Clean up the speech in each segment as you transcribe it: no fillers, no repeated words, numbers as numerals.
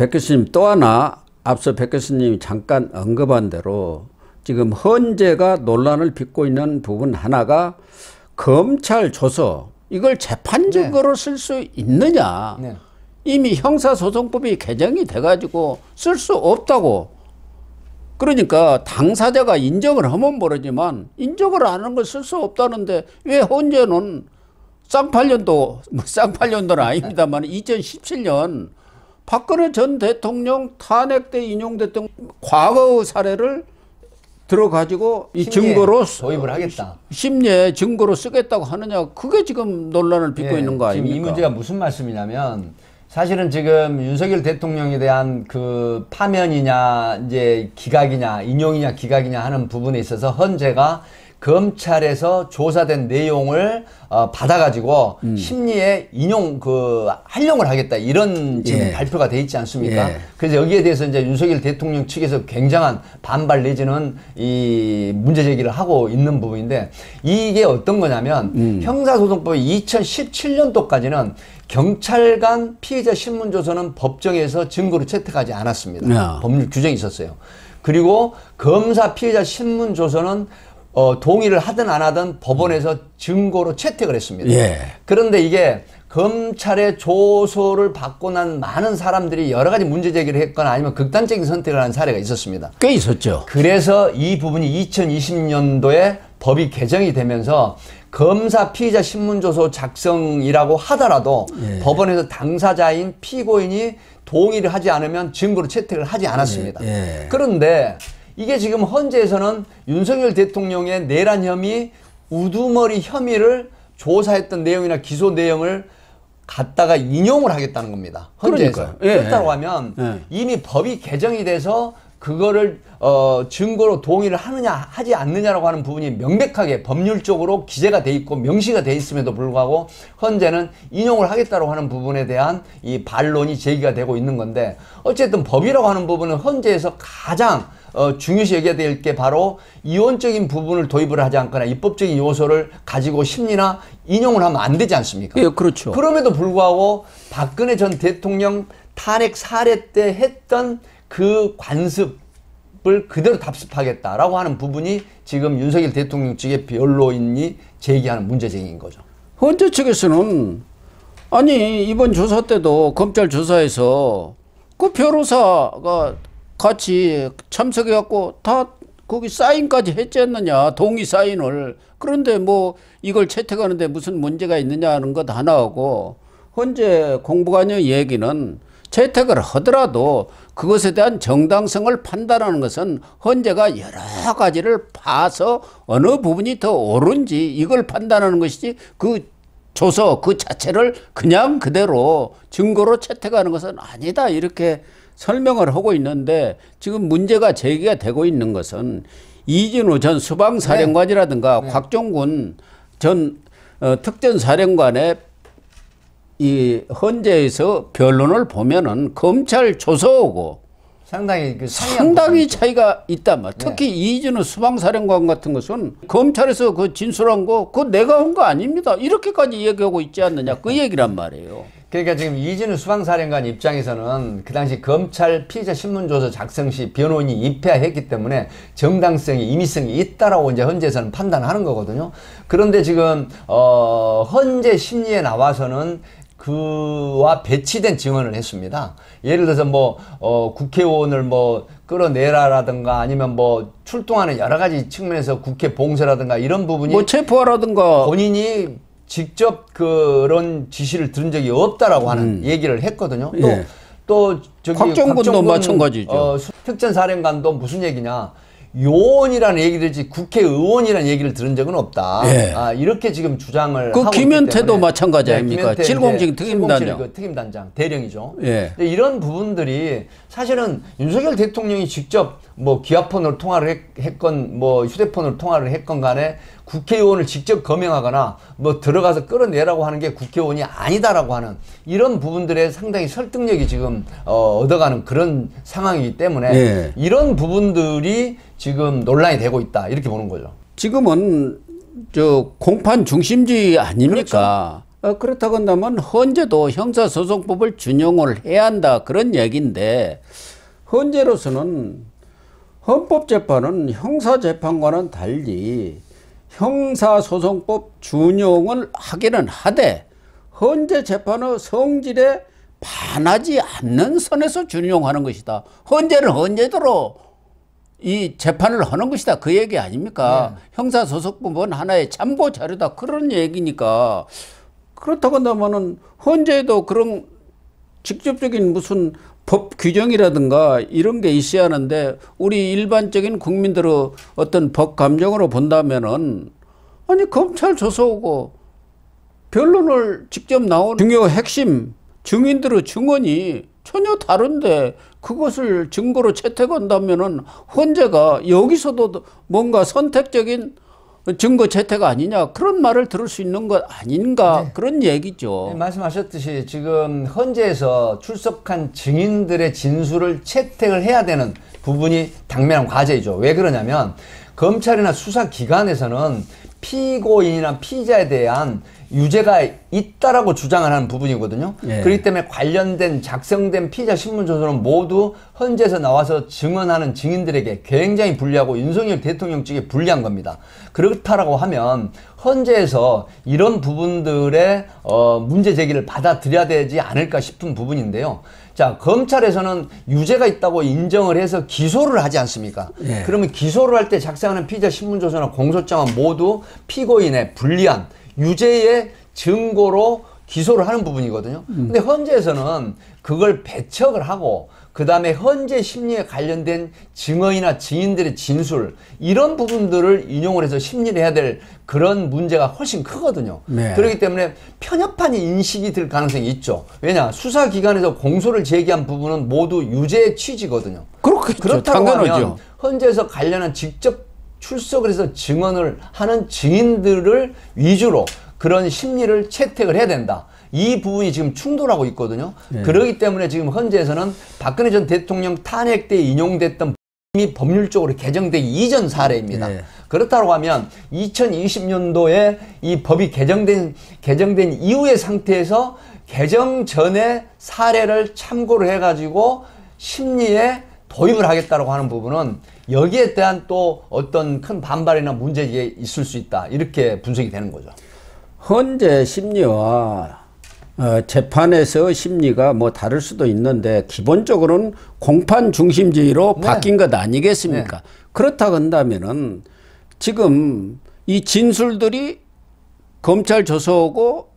백 교수님 또 하나 앞서 백 교수님이 잠깐 언급한 대로 지금 헌재가 논란을 빚고 있는 부분 하나가 검찰 조서 이걸 재판 증거로 쓸 수 있느냐. 네. 이미 형사소송법이 개정이 돼가지고 쓸 수 없다고. 그러니까 당사자가 인정을 하면 모르지만 인정을 안 하는 걸 쓸 수 없다는데 왜 헌재는 쌍팔년도, 뭐 쌍팔년도는 아닙니다만 2017년 박근혜 전 대통령 탄핵 때 인용됐던 과거 사례를 들어가지고 이 증거로 도입을 하겠다. 심리에 증거로 쓰겠다고 하느냐. 그게 지금 논란을 빚고 있는 거 아닙니까? 지금 이 문제가 무슨 말씀이냐면 사실은 지금 윤석열 대통령에 대한 그 파면이냐 이제 기각이냐 인용이냐 기각이냐 하는 부분에 있어서 헌재가 검찰에서 조사된 내용을 받아가지고 심리에 인용 활용을 하겠다 이런 지금 발표가 돼 있지 않습니까? 그래서 여기에 대해서 이제 윤석열 대통령 측에서 굉장한 반발 내지는 이 문제 제기를 하고 있는 부분인데 이게 어떤 거냐면 형사소송법 2017년도까지는 경찰관 피해자 신문조서는 법정에서 증거로 채택하지 않았습니다. 법률 규정이 있었어요. 그리고 검사 피해자 신문조서는 동의를 하든 안 하든 법원에서 증거로 채택을 했습니다. 그런데 이게 검찰의 조소를 받고 난 많은 사람들이 여러 가지 문제 제기를 했거나 아니면 극단적인 선택을 한 사례가 있었습니다. 꽤 있었죠. 그래서 이 부분이 2020년도에 법이 개정이 되면서 검사 피의자 신문조서 작성이라고 하더라도 법원에서 당사자인 피고인이 동의를 하지 않으면 증거로 채택을 하지 않았습니다. 그런데 이게 지금 헌재에서는 윤석열 대통령의 내란 혐의, 우두머리 혐의를 조사했던 내용이나 기소 내용을 갖다가 인용을 하겠다는 겁니다. 헌재에서. 그렇다고 하면 이미 법이 개정이 돼서 그거를 증거로 동의를 하느냐 하지 않느냐라고 하는 부분이 명백하게 법률적으로 기재가 돼 있고 명시가 돼 있음에도 불구하고 헌재는 인용을 하겠다고 하는 부분에 대한 이 반론이 제기가 되고 있는 건데 어쨌든 법이라고 하는 부분은 헌재에서 가장 중요시 여겨야 될 게 바로 이원적인 부분을 도입을 하지 않거나 입법적인 요소를 가지고 심리나 인용을 하면 안 되지 않습니까? 예, 그렇죠. 그럼에도 불구하고 박근혜 전 대통령 탄핵 사례 때 했던 그 관습을 그대로 답습하겠다라고 하는 부분이 지금 윤석열 대통령 측의 변로인이 제기하는 문제제기인 거죠. 헌재 측에서는 아니 이번 조사 때도 검찰 조사에서 그 변호사가 같이 참석해 갖고 다 거기 사인까지 했지 않느냐. 동의 사인을. 그런데 뭐 이걸 채택하는데 무슨 문제가 있느냐 하는 것 하나하고 헌재 공보관의 얘기는 채택을 하더라도 그것에 대한 정당성을 판단하는 것은 헌재가 여러 가지를 봐서 어느 부분이 더 옳은지 이걸 판단하는 것이지 그 조서 그 자체를 그냥 그대로 증거로 채택하는 것은 아니다 이렇게 설명을 하고 있는데 지금 문제가 제기가 되고 있는 것은 이진우 전 수방사령관이라든가 곽종군 전 특전사령관의 이 헌재에서 변론을 보면은 검찰 조서하고 상당히 차이가 있단 말이야. 특히 이진우 수방사령관 같은 것은 검찰에서 그 진술한 거 그거 내가 한 거 아닙니다. 이렇게까지 얘기하고 있지 않느냐 그 얘기란 말이에요. 그러니까 지금 이진우 수방사령관 입장에서는 그 당시 검찰 피의자 신문조서 작성 시 변호인이 입회했기 때문에 정당성이 임의성이 있다라고 이제 헌재에서는 판단하는 거거든요. 그런데 지금 헌재 심리에 나와서는 그와 배치된 증언을 했습니다. 예를 들어서 뭐 국회의원을 뭐 끌어내라라든가 아니면 뭐 출동하는 여러 가지 측면에서 국회 봉쇄라든가 이런 부분이 뭐 체포하라든가 본인이 직접 그런 지시를 들은 적이 없다라고 하는 얘기를 했거든요. 또 저기 곽정군도 마찬가지죠. 특전사령관도 무슨 얘기냐. 요원이라는 얘기들지 국회의원이라는 얘기를 들은 적은 없다. 이렇게 지금 주장을 하고 있기 때문에. 김현태도 마찬가지 아닙니까? 707 특임단장. 그 특임단장 대령이죠. 이런 부분들이 사실은 윤석열 대통령이 직접 뭐 기아폰으로 통화를 했건 뭐 휴대폰으로 통화를 했건 간에 국회의원을 직접 거명하거나 뭐 들어가서 끌어내라고 하는 게 국회의원이 아니다라고 하는 이런 부분들에 상당히 설득력이 지금 얻어가는 그런 상황이기 때문에 이런 부분들이 지금 논란이 되고 있다 이렇게 보는 거죠. 지금은 저 공판 중심주의 아닙니까? 그렇다고 한다면 헌재도 형사소송법을 준용을 해야 한다 그런 얘기인데 헌재로서는 헌법재판은 형사재판과는 달리 형사소송법 준용을 하기는 하되 헌재재판의 성질에 반하지 않는 선에서 준용하는 것이다. 헌재는 헌재대로 이 재판을 하는 것이다. 그 얘기 아닙니까? 네. 형사소송법은 하나의 참고 자료다. 그런 얘기니까 그렇다고 한다면은 헌재에도 그런 직접적인 무슨 법 규정이라든가 이런 게 있어야 하는데 우리 일반적인 국민들의 어떤 법 감정으로 본다면은 아니 검찰 조사하고 변론을 직접 나온 중요 핵심 증인들의 증언이 전혀 다른데 그것을 증거로 채택한다면은 헌재가 여기서도 뭔가 선택적인 증거 채택 아니냐 그런 말을 들을 수 있는 것 아닌가 네. 그런 얘기죠. 네, 말씀하셨듯이 지금 헌재에서 출석한 증인들의 진술을 채택을 해야 되는 부분이 당면한 과제이죠. 왜 그러냐면 검찰이나 수사기관에서는 피고인이나 피의자에 대한 유죄가 있다라고 주장을 하는 부분이거든요. 예. 그렇기 때문에 관련된 작성된 피의자 신문조서는 모두 헌재에서 나와서 증언하는 증인들에게 굉장히 불리하고 윤석열 대통령 측에 불리한 겁니다. 그렇다라고 하면 헌재에서 이런 부분들의 문제 제기를 받아들여야 되지 않을까 싶은 부분인데요. 자, 검찰에서는 유죄가 있다고 인정을 해서 기소를 하지 않습니까? 예. 그러면 기소를 할 때 작성하는 피의자 신문조서나 공소장은 모두 피고인의 불리한 유죄의 증거로 기소를 하는 부분이거든요. 근데 헌재에서는 그걸 배척을 하고 그 다음에 헌재 심리에 관련된 증언이나 증인들의 진술 이런 부분들을 인용을 해서 심리를 해야 될 그런 문제가 훨씬 크거든요. 네. 그렇기 때문에 편협한 인식이 들 가능성이 있죠. 왜냐 수사기관에서 공소를 제기한 부분은 모두 유죄의 취지거든요. 그렇겠죠. 그렇다고 당연하죠. 하면 헌재에서 관련한 직접 출석을 해서 증언을 하는 증인들을 위주로 그런 심리를 채택을 해야 된다. 이 부분이 지금 충돌하고 있거든요. 네. 그렇기 때문에 지금 헌재에서는 박근혜 전 대통령 탄핵 때 인용됐던 이미 법률적으로 개정되기 이전 사례입니다. 네. 그렇다고 하면 2020년도에 이 법이 개정된 이후의 상태에서 개정 전에 사례를 참고를 해가지고 심리에 도입을 하겠다고 하는 부분은 여기에 대한 또 어떤 큰 반발이나 문제가 있을 수 있다. 이렇게 분석이 되는 거죠. 헌재 심리와 재판에서 심리가 뭐 다를 수도 있는데 기본적으로는 공판 중심주의로 네. 바뀐 것 아니겠습니까? 네. 그렇다고 한다면은 지금 이 진술들이 검찰 조사하고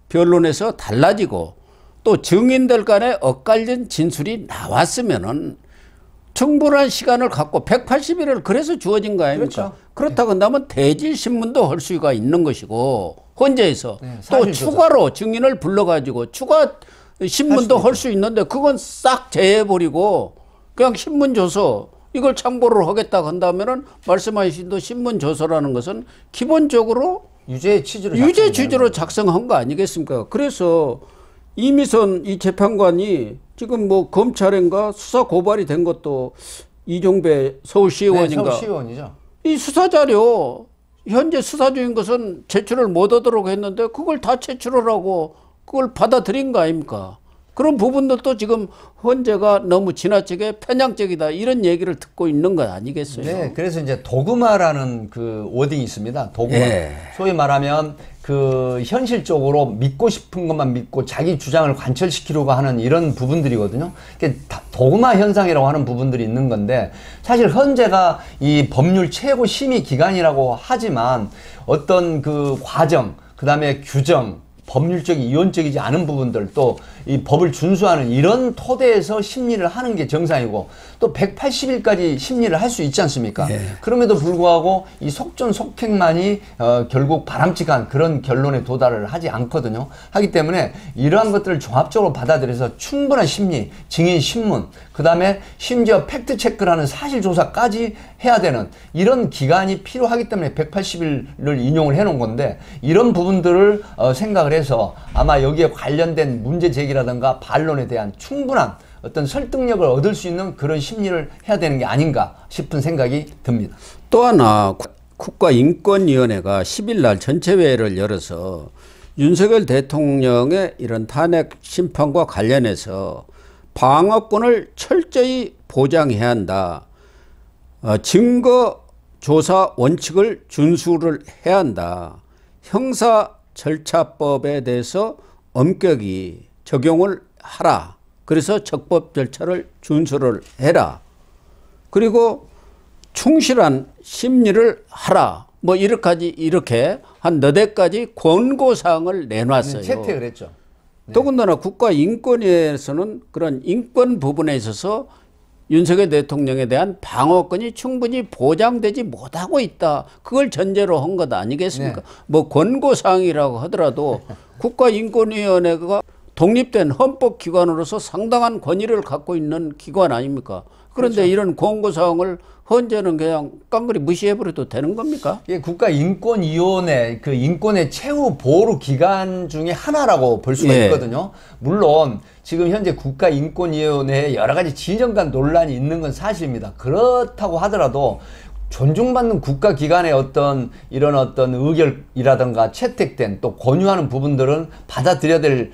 변론에서 달라지고 또 증인들 간에 엇갈린 진술이 나왔으면은 충분한 시간을 갖고 180일을 그래서 주어진 거 아닙니까? 그렇죠. 그렇다고 한다면 대질신문도 할 수가 있는 것이고 헌재에서 네, 또 추가로 증인을 불러가지고 추가 신문도 할 수 있는데 그건 싹 제해버리고 그냥 신문조서 이걸 참고를 하겠다고 한다면은 말씀하신 대로 신문조서라는 것은 기본적으로 유죄 취지로 작성한 거 아니겠습니까? 그래서 이미선 이 재판관이 지금 뭐 검찰인가 수사 고발이 된 것도 이종배 서울시의원인가. 네, 서울시의원이죠. 이 수사자료 현재 수사 중인 것은 제출을 못 하도록 했는데 그걸 다 제출을 하고 그걸 받아들인 거 아닙니까? 그런 부분들도 지금 헌재가 너무 지나치게 편향적이다 이런 얘기를 듣고 있는 것 아니겠어요? 네, 그래서 이제 도그마라는 그 워딩이 있습니다. 도그마. 네. 소위 말하면 그 현실적으로 믿고 싶은 것만 믿고 자기 주장을 관철시키려고 하는 이런 부분들이거든요. 도그마 현상이라고 하는 부분들이 있는 건데 사실 헌재가 이 법률 최고 심의 기관이라고 하지만 어떤 그 과정, 그 다음에 규정, 법률적인 이론적이지 않은 부분들 또 이 법을 준수하는 이런 토대에서 심리를 하는 게 정상이고 또 180일까지 심리를 할 수 있지 않습니까? 네. 그럼에도 불구하고 이 속전속행만이 결국 바람직한 그런 결론에 도달을 하지 않거든요. 하기 때문에 이러한 것들을 종합적으로 받아들여서 충분한 심리, 증인 신문, 그 다음에 심지어 팩트체크라는 사실조사까지 해야 되는 이런 기간이 필요하기 때문에 180일을 인용을 해놓은 건데 이런 부분들을 생각을 해서 아마 여기에 관련된 문제 제기라든가 반론에 대한 충분한 어떤 설득력을 얻을 수 있는 그런 심리를 해야 되는 게 아닌가 싶은 생각이 듭니다. 또 하나 국가인권위원회가 10일 날 전체회의를 열어서 윤석열 대통령의 이런 탄핵 심판과 관련해서 방어권을 철저히 보장해야 한다. 증거 조사 원칙을 준수를 해야 한다. 형사 절차법에 대해서 엄격히 적용을 하라. 그래서 적법 절차를 준수를 해라. 그리고 충실한 심리를 하라. 뭐 이렇게 한 너댓 가지 권고사항을 내놨어요. 채택을 했죠. 네. 더군다나 국가인권위에서는 그런 인권 부분에 있어서 윤석열 대통령에 대한 방어권이 충분히 보장되지 못하고 있다. 그걸 전제로 한 것 아니겠습니까? 네. 뭐 권고사항이라고 하더라도 국가인권위원회가 독립된 헌법기관으로서 상당한 권위를 갖고 있는 기관 아닙니까? 그런데 그렇죠. 이런 권고사항을 헌재는 그냥 깡그리 무시해버려도 되는 겁니까? 예, 국가인권위원회 그 인권의 최후 보루 기관 중에 하나라고 볼 수가 있거든요. 물론 지금 현재 국가인권위원회에 여러 가지 진영 간 논란이 있는 건 사실입니다. 그렇다고 하더라도 존중받는 국가기관의 이런 의결이라든가 채택된 또 권유하는 부분들은 받아들여야 될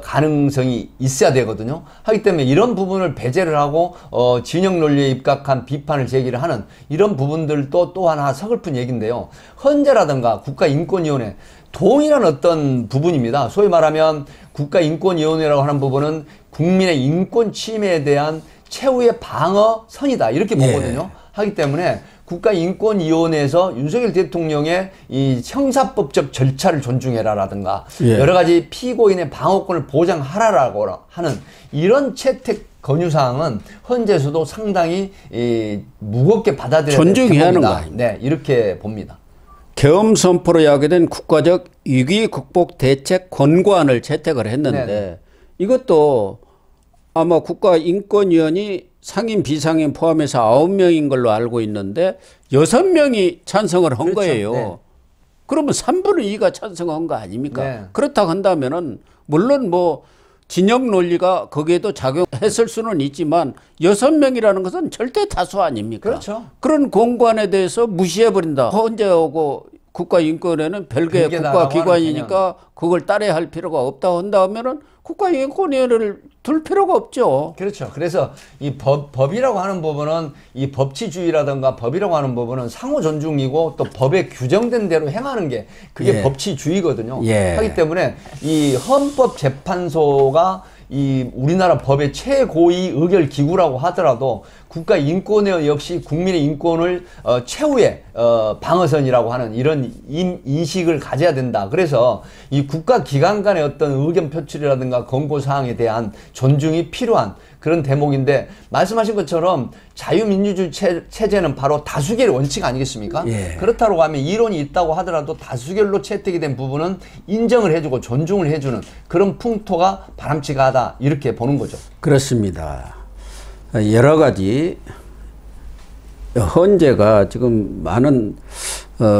가능성이 있어야 되거든요. 하기 때문에 이런 부분을 배제를 하고 진영 논리에 입각한 비판을 제기를 하는 이런 부분들도 또 하나 서글픈 얘기인데요. 헌재라든가 국가인권위원회 동일한 어떤 부분입니다. 소위 말하면 국가인권위원회라고 하는 부분은 국민의 인권 침해에 대한 최후의 방어선이다 이렇게 보거든요. 하기 때문에 국가인권위원회에서 윤석열 대통령의 이 형사법적 절차를 존중해라라든가 여러 가지 피고인의 방어권을 보장하라라고 하는 이런 채택 권유사항은 헌재에서도 상당히 무겁게 받아들여야 존중해야 하는 거 아닙니까? 네, 이렇게 봅니다. 계엄 선포로 야기된 국가적 위기 극복 대책 권고안을 채택을 했는데 네네. 이것도 아마 국가인권위원이 상임 비상임 포함해서 9명인 걸로 알고 있는데 6명이 찬성을 한 그렇죠. 거예요. 네. 그러면 3분의 2가 찬성한 거 아닙니까? 네. 그렇다고 한다면은 물론 뭐 진영 논리가 거기에도 작용했을 수는 있지만 6명이라는 것은 절대 다수 아닙니까? 그렇죠. 그런 공관에 대해서 무시해버린다. 헌재하고 국가인권위원회는 별개의 국가기관이니까 그걸 따라야 할 필요가 없다 한다면은 국가인권위원회를 둘 필요가 없죠. 그렇죠. 그래서 이 법이라고 하는 부분은 이 법치주의라든가 법이라고 하는 부분은 상호 존중이고 또 법에 규정된 대로 행하는 게 그게 법치주의거든요. 하기 때문에 이 헌법재판소가 이 우리나라 법의 최고위 의결 기구라고 하더라도 국가인권위 역시 국민의 인권을 최후의 방어선이라고 하는 이런 인식을 가져야 된다. 그래서 이 국가기관 간의 어떤 의견 표출이라든가 권고사항에 대한 존중이 필요한 그런 대목인데 말씀하신 것처럼 자유민주주의 체제는 바로 다수결의 원칙 아니겠습니까? 그렇다고 하면 이론이 있다고 하더라도 다수결로 채택이 된 부분은 인정을 해주고 존중을 해주는 그런 풍토가 바람직하다 이렇게 보는 거죠. 그렇습니다. 여러 가지 헌재가 지금 많은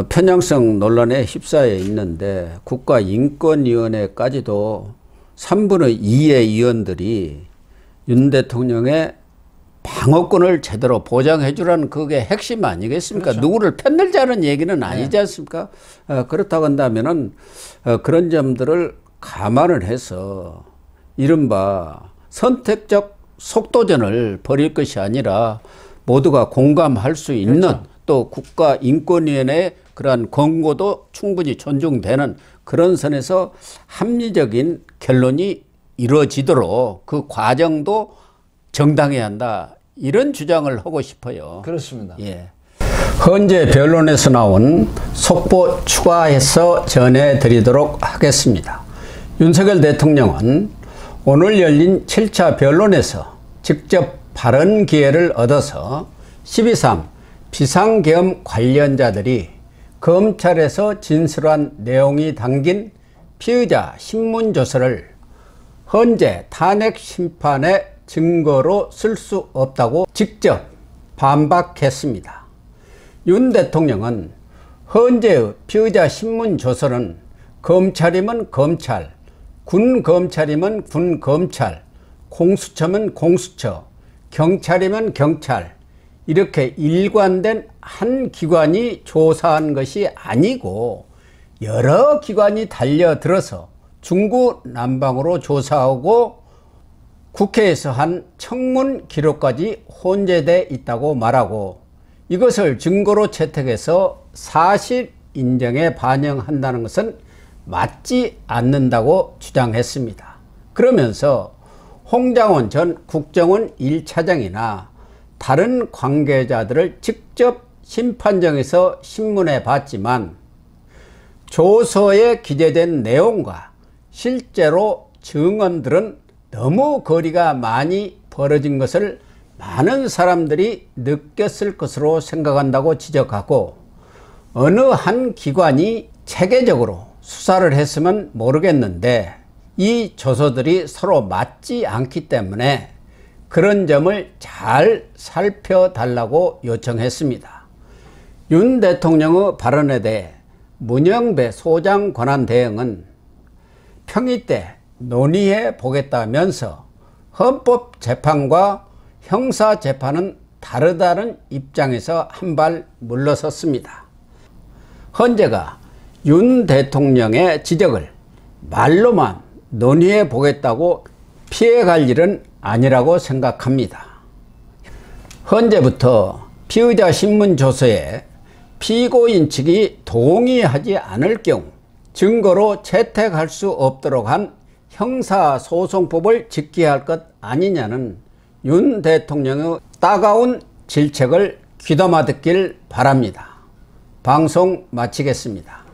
편향성 논란에 휩싸여 있는데 국가인권위원회까지도 3분의 2의 위원들이 윤 대통령의 방어권을 제대로 보장해 주라는 그게 핵심 아니겠습니까? 그렇죠. 누구를 편들자는 얘기는 아니지 않습니까? 그렇다고 한다면은 그런 점들을 감안을 해서 이른바 선택적 속도전을 벌일 것이 아니라 모두가 공감할 수 있는 그렇죠. 또 국가인권위원회의 그러한 권고도 충분히 존중되는 그런 선에서 합리적인 결론이 이루어지도록 그 과정도 정당해야 한다. 이런 주장을 하고 싶어요. 그렇습니다. 헌재 변론에서 나온 속보 추가해서 전해드리도록 하겠습니다. 윤석열 대통령은 오늘 열린 7차 변론에서 직접 발언 기회를 얻어서 12.3 비상계엄 관련자들이 검찰에서 진술한 내용이 담긴 피의자 신문조서를 헌재 탄핵 심판의 증거로 쓸 수 없다고 직접 반박했습니다. 윤 대통령은 헌재의 피의자 신문조서는 검찰이면 검찰, 군검찰이면 군검찰, 공수처면 공수처, 경찰이면 경찰 이렇게 일관된 한 기관이 조사한 것이 아니고 여러 기관이 달려들어서 중구난방으로 조사하고 국회에서 한 청문 기록까지 혼재돼 있다고 말하고 이것을 증거로 채택해서 사실 인정에 반영한다는 것은 맞지 않는다고 주장했습니다. 그러면서 홍장원 전 국정원 1차장이나 다른 관계자들을 직접 심판정에서 신문해 봤지만 조서에 기재된 내용과 실제로 증언들은 너무 거리가 많이 벌어진 것을 많은 사람들이 느꼈을 것으로 생각한다고 지적하고 어느 한 기관이 체계적으로 수사를 했으면 모르겠는데 이 조서들이 서로 맞지 않기 때문에 그런 점을 잘 살펴달라고 요청했습니다. 윤 대통령의 발언에 대해 문영배 소장 권한 대행은 평의 때 논의해 보겠다면서 헌법재판과 형사재판은 다르다는 입장에서 한 발 물러섰습니다. 헌재가 윤 대통령의 지적을 말로만 논의해 보겠다고 피해갈 일은 아니라고 생각합니다. 헌재부터 피의자 신문 조서에 피고인 측이 동의하지 않을 경우 증거로 채택할 수 없도록 한 형사소송법을 지켜야 할 것 아니냐는 윤 대통령의 따가운 질책을 귀담아 듣길 바랍니다. 방송 마치겠습니다.